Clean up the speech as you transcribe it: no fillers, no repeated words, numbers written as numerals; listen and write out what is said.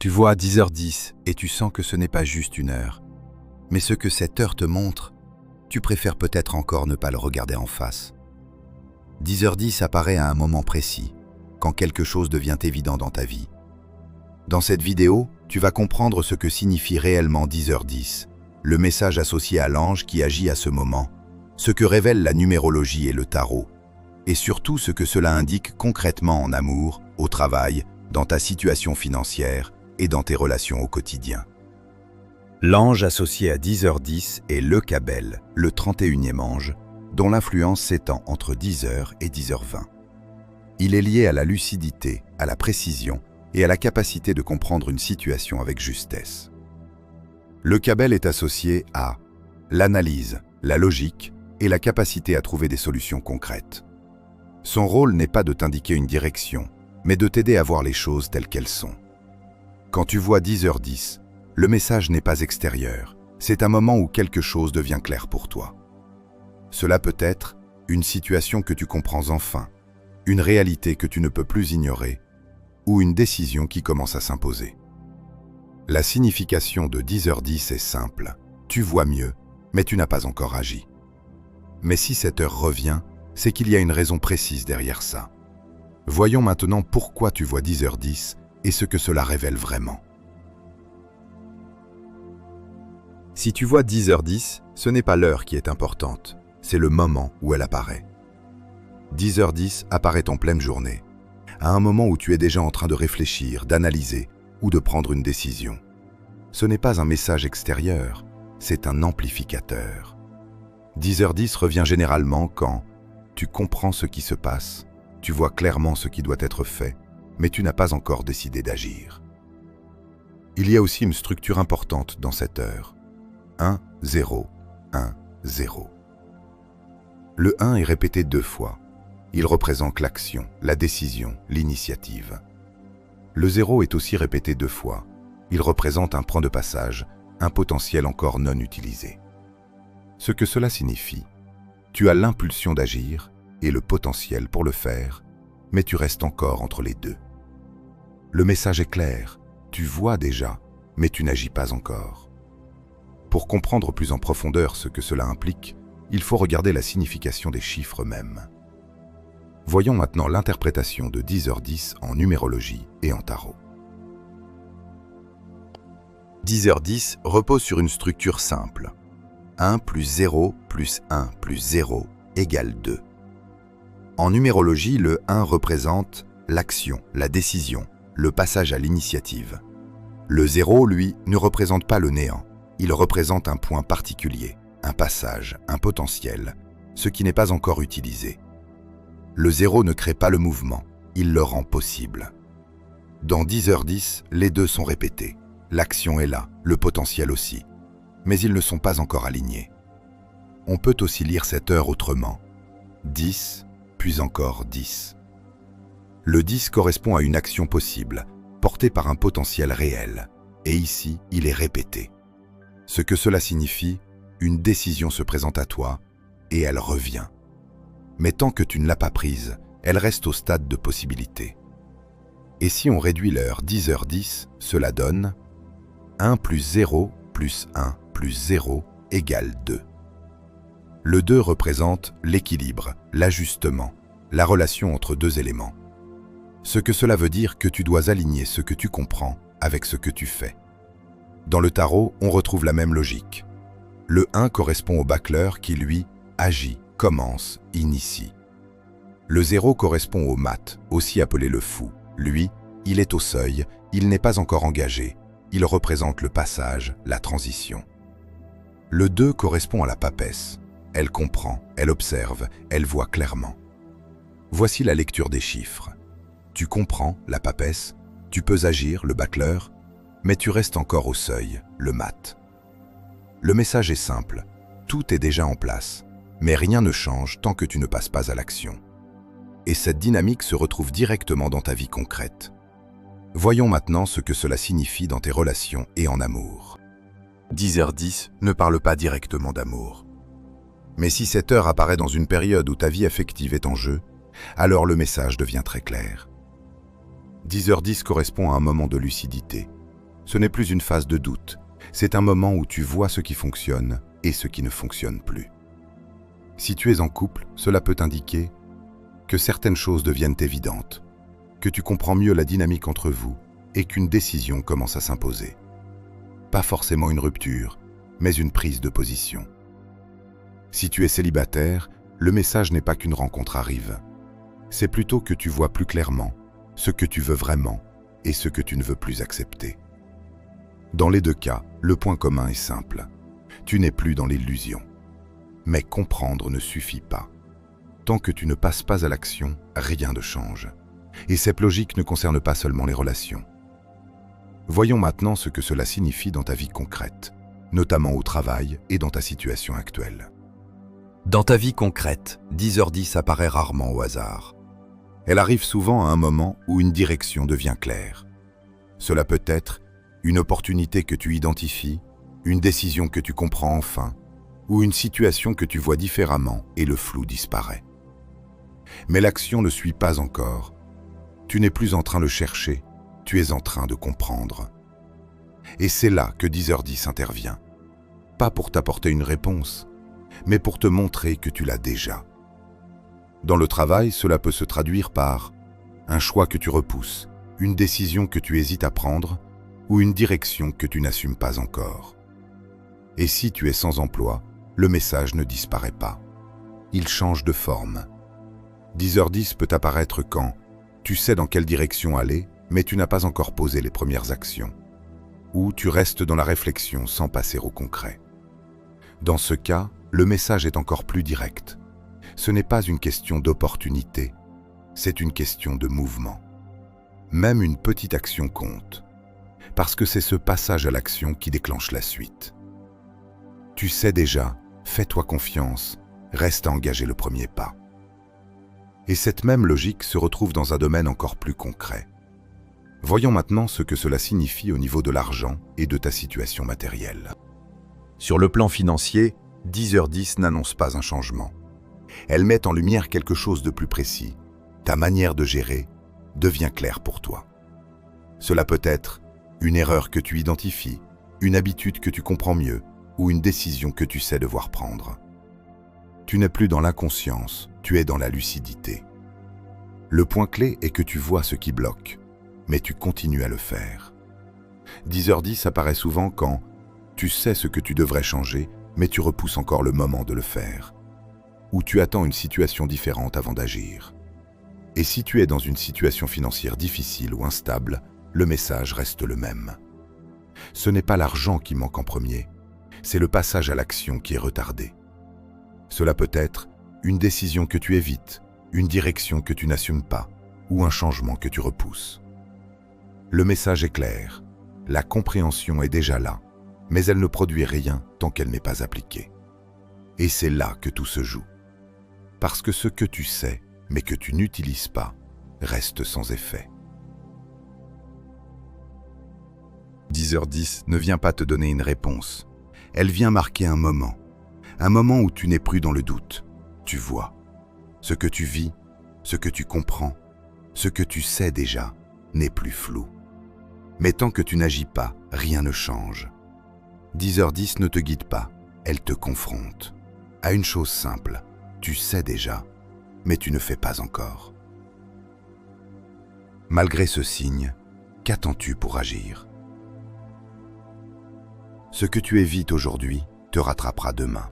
Tu vois 10h10 et tu sens que ce n'est pas juste une heure. Mais ce que cette heure te montre, tu préfères peut-être encore ne pas le regarder en face. 10h10 apparaît à un moment précis, quand quelque chose devient évident dans ta vie. Dans cette vidéo, tu vas comprendre ce que signifie réellement 10h10, le message associé à l'ange qui agit à ce moment, ce que révèle la numérologie et le tarot, et surtout ce que cela indique concrètement en amour, au travail, dans ta situation financière et dans tes relations au quotidien. L'ange associé à 10h10 est le Cabel, le 31e ange, dont l'influence s'étend entre 10h et 10h20. Il est lié à la lucidité, à la précision et à la capacité de comprendre une situation avec justesse. Le Cabel est associé à l'analyse, la logique et la capacité à trouver des solutions concrètes. Son rôle n'est pas de t'indiquer une direction, mais de t'aider à voir les choses telles qu'elles sont. Quand tu vois 10h10, le message n'est pas extérieur, c'est un moment où quelque chose devient clair pour toi. Cela peut être une situation que tu comprends enfin, une réalité que tu ne peux plus ignorer, ou une décision qui commence à s'imposer. La signification de 10h10 est simple. Tu vois mieux, mais tu n'as pas encore agi. Mais si cette heure revient, c'est qu'il y a une raison précise derrière ça. Voyons maintenant pourquoi tu vois 10h10 et ce que cela révèle vraiment. Si tu vois 10h10, ce n'est pas l'heure qui est importante, c'est le moment où elle apparaît. 10h10 apparaît en pleine journée, à un moment où tu es déjà en train de réfléchir, d'analyser ou de prendre une décision. Ce n'est pas un message extérieur, c'est un amplificateur. 10h10 revient généralement quand tu comprends ce qui se passe, tu vois clairement ce qui doit être fait, mais tu n'as pas encore décidé d'agir. Il y a aussi une structure importante dans cette heure. 1, 0, 1, 0. Le 1 est répété 2 fois. Il représente l'action, la décision, l'initiative. Le 0 est aussi répété 2 fois. Il représente un point de passage, un potentiel encore non utilisé. Ce que cela signifie, tu as l'impulsion d'agir et le potentiel pour le faire, mais tu restes encore entre les deux. Le message est clair, tu vois déjà, mais tu n'agis pas encore. Pour comprendre plus en profondeur ce que cela implique, il faut regarder la signification des chiffres mêmes. Voyons maintenant l'interprétation de 10h10 en numérologie et en tarot. 10h10 repose sur une structure simple. 1 plus 0 plus 1 plus 0 égale 2. En numérologie, le 1 représente l'action, la décision, le passage à l'initiative. Le 0, lui, ne représente pas le néant. Il représente un point particulier, un passage, un potentiel, ce qui n'est pas encore utilisé. Le 0 ne crée pas le mouvement, il le rend possible. Dans 10h10, les deux sont répétés. L'action est là, le potentiel aussi. Mais ils ne sont pas encore alignés. On peut aussi lire cette heure autrement. 10, puis encore 10. Le 10 correspond à une action possible, portée par un potentiel réel. Et ici, il est répété. Ce que cela signifie, une décision se présente à toi et elle revient. Mais tant que tu ne l'as pas prise, elle reste au stade de possibilité. Et si on réduit l'heure 10h10, cela donne 1 plus 0 plus 1 plus 0 égale 2. Le 2 représente l'équilibre, l'ajustement, la relation entre deux éléments. Ce que cela veut dire que tu dois aligner ce que tu comprends avec ce que tu fais. Dans le tarot, on retrouve la même logique. Le 1 correspond au bâcleur qui, lui, agit, commence, initie. Le 0 correspond au mat, aussi appelé le fou. Lui, il est au seuil, il n'est pas encore engagé. Il représente le passage, la transition. Le 2 correspond à la papesse. Elle comprend, elle observe, elle voit clairement. Voici la lecture des chiffres. Tu comprends, la papesse, tu peux agir, le bâcleur, mais tu restes encore au seuil, le mat. Le message est simple, tout est déjà en place, mais rien ne change tant que tu ne passes pas à l'action. Et cette dynamique se retrouve directement dans ta vie concrète. Voyons maintenant ce que cela signifie dans tes relations et en amour. 10h10 ne parle pas directement d'amour. Mais si cette heure apparaît dans une période où ta vie affective est en jeu, alors le message devient très clair. 10h10 correspond à un moment de lucidité, Ce n'est plus une phase de doute, c'est un moment où tu vois ce qui fonctionne et ce qui ne fonctionne plus. Si tu es en couple, cela peut indiquer que certaines choses deviennent évidentes, que tu comprends mieux la dynamique entre vous et qu'une décision commence à s'imposer. Pas forcément une rupture, mais une prise de position. Si tu es célibataire, le message n'est pas qu'une rencontre arrive. C'est plutôt que tu vois plus clairement ce que tu veux vraiment et ce que tu ne veux plus accepter. Dans les deux cas, le point commun est simple. Tu n'es plus dans l'illusion. Mais comprendre ne suffit pas. Tant que tu ne passes pas à l'action, rien ne change. Et cette logique ne concerne pas seulement les relations. Voyons maintenant ce que cela signifie dans ta vie concrète, notamment au travail et dans ta situation actuelle. Dans ta vie concrète, 10h10 apparaît rarement au hasard. Elle arrive souvent à un moment où une direction devient claire. Cela peut être une opportunité que tu identifies, une décision que tu comprends enfin, ou une situation que tu vois différemment et le flou disparaît. Mais l'action ne suit pas encore. Tu n'es plus en train de chercher, tu es en train de comprendre. Et c'est là que 10h10 intervient. Pas pour t'apporter une réponse, mais pour te montrer que tu l'as déjà. Dans le travail, cela peut se traduire par un choix que tu repousses, une décision que tu hésites à prendre ou une direction que tu n'assumes pas encore. Et si tu es sans emploi, le message ne disparaît pas. Il change de forme. 10h10 peut apparaître quand tu sais dans quelle direction aller, mais tu n'as pas encore posé les premières actions. Ou tu restes dans la réflexion sans passer au concret. Dans ce cas, le message est encore plus direct. Ce n'est pas une question d'opportunité, c'est une question de mouvement. Même une petite action compte, parce que c'est ce passage à l'action qui déclenche la suite. Tu sais déjà, fais-toi confiance, reste à engager le premier pas. Et cette même logique se retrouve dans un domaine encore plus concret. Voyons maintenant ce que cela signifie au niveau de l'argent et de ta situation matérielle. Sur le plan financier, 10h10 n'annonce pas un changement. Elle met en lumière quelque chose de plus précis. Ta manière de gérer devient claire pour toi. Cela peut être une erreur que tu identifies, une habitude que tu comprends mieux ou une décision que tu sais devoir prendre. Tu n'es plus dans l'inconscience, tu es dans la lucidité. Le point clé est que tu vois ce qui bloque, mais tu continues à le faire. 10h10 apparaît souvent quand tu sais ce que tu devrais changer, mais tu repousses encore le moment de le faire. Ou tu attends une situation différente avant d'agir. Et si tu es dans une situation financière difficile ou instable, le message reste le même. Ce n'est pas l'argent qui manque en premier, c'est le passage à l'action qui est retardé. Cela peut être une décision que tu évites, une direction que tu n'assumes pas, ou un changement que tu repousses. Le message est clair, la compréhension est déjà là, mais elle ne produit rien tant qu'elle n'est pas appliquée. Et c'est là que tout se joue. Parce que ce que tu sais, mais que tu n'utilises pas, reste sans effet. 10h10 ne vient pas te donner une réponse. Elle vient marquer un moment où tu n'es plus dans le doute. Tu vois. Ce que tu vis, ce que tu comprends, ce que tu sais déjà, n'est plus flou. Mais tant que tu n'agis pas, rien ne change. 10h10 ne te guide pas, elle te confronte. À une chose simple, tu sais déjà, mais tu ne fais pas encore. Malgré ce signe, qu'attends-tu pour agir ? Ce que tu évites aujourd'hui te rattrapera demain.